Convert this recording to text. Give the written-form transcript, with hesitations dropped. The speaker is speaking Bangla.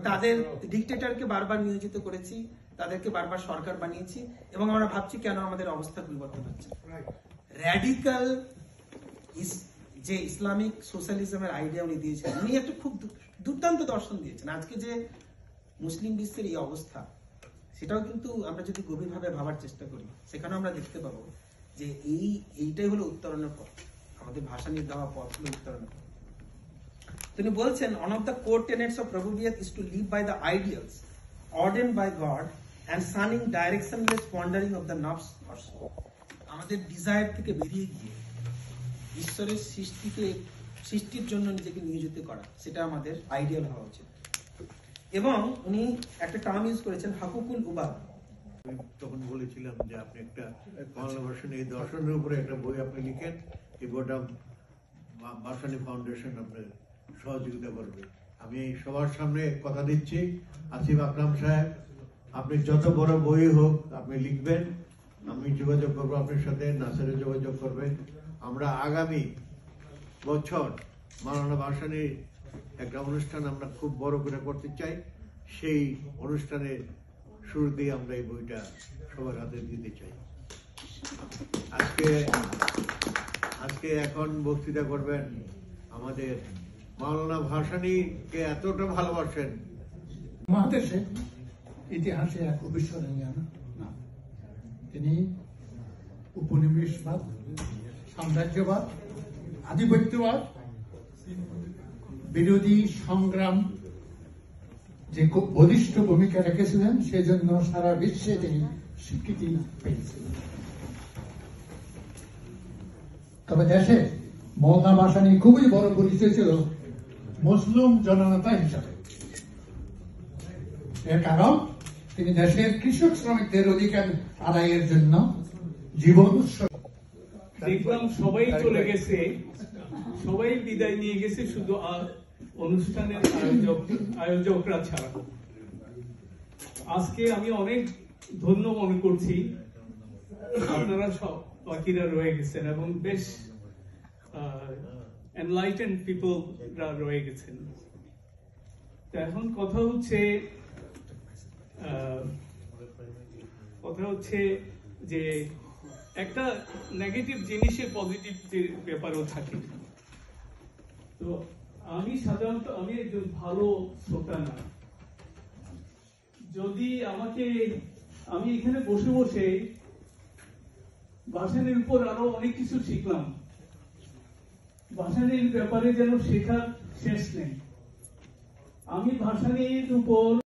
তাদের ডিক্টেটরকে বারবার নিয়োজিত করেছি, তাদেরকে বারবার সরকার বানিয়েছি, এবং আমরা ভাবছি কেন আমাদের অবস্থা পরিবর্তন হচ্ছে। র্যাডিক্যাল যে ইসলামিক সোশ্যালিজমের আইডিয়া উনি দিয়েছেন, উনি একটা খুব দুর্দান্ত দর্শন দিয়েছেন। আজকে যে মুসলিম বিশ্বের এই অবস্থা, সেটাও কিন্তু আমরা যদি গভীরভাবে ভাবার চেষ্টা করি, সেখানে আমরা দেখতে পাবো যে এইটাই হলো উত্তরণের পথ। আমাদের ভাষা নিয়ে দেওয়া পথ হলো উত্তরণের পথ। তিনি বলছেন, one of the core tenets of Prabhupada is to live by the ideals ordained by God and shunning directionless wandering of the nafs or soul. আমাদের ডিজায়ার থেকে বেরিয়ে গিয়ে ঈশ্বরের সৃষ্টির জন্য নিজেকে নিয়োজিত করা, সেটা আমাদের আইডিয়াল হওয়া উচিত। এবং উনি একটা টার্ম ইউজ করেছেন, হাকুকুল উবাদ। তখন বলেছিলাম যে আপনি একটা বাংলা ভাষণে এই দর্শনের উপরে একটা বই আপনি লিখেন, এই বইটা ভাষানী ফাউন্ডেশন আপনার সহযোগিতা করবে। আমি সবার সামনে কথা দিচ্ছি, আসিফ আকরাম সাহেব, আপনি যত বড় বই হোক আপনি লিখবেন, আমি যোগাযোগ করবো আপনার সাথে, নাসেরও যোগাযোগ করবে। আমরা আগামী বছর মাওলানা ভাসানীর একটা অনুষ্ঠান আমরা খুব বড় করে করতে চাই। সেই অনুষ্ঠানের শুরু দিয়ে আমরা এই বইটা সবার হাতে দিতে চাই। আজকে এখন বক্তৃতা করবেন আমাদের মাওলানা ভাসানীকে এতটা ভালোবাসেন। মহাদেশে ইতিহাসে এক অবিস্মরণীয় নাম। তিনি উপনিবেশবাদ, সাম্রাজ্যবাদ, আধিপত্যবাদ বিরোধী সংগ্রাম যে খুব বলিষ্ঠ ভূমিকা রেখেছিলেন, সেজন্য সারা বিশ্বে তিনি স্বীকৃতি পেয়েছিলেন। তবে দেশে মাওলানা ভাসানী খুবই বড় পরিচয় ছিল মুসলিম জননেতা হিসাবে। এর কারণ তিনি দেশের কৃষক শ্রমিকদের অধিকার আদায়ের জন্য জীবন উৎসর্গ। দেখলাম সবাই চলে গেছে, সবাই বিদায় নিয়ে গেছে, শুধু অনুষ্ঠানের আয়োজকরা ছাড়া। আজকে আমি অনেক ধন্য মনে করছি, আপনারা সব বাকিরা রয়ে গেছেন এবং বেশ এনলাইটেন্ড পিপলরা রয়ে গেছেন। তো এখন কথা হচ্ছে যে একটা নেগেটিভ জিনিসের পজিটিভ ব্যাপারও থাকে। তো আমি সাধারণত একজন ভালো শ্রোতা না। যদি আমি এখানে বসে বসে ভাসানীর উপর আরো অনেক কিছু শিখলাম। ভাসানীর ব্যাপারে যেন শেখার শেষ নেই। আমি ভাসানীর উপর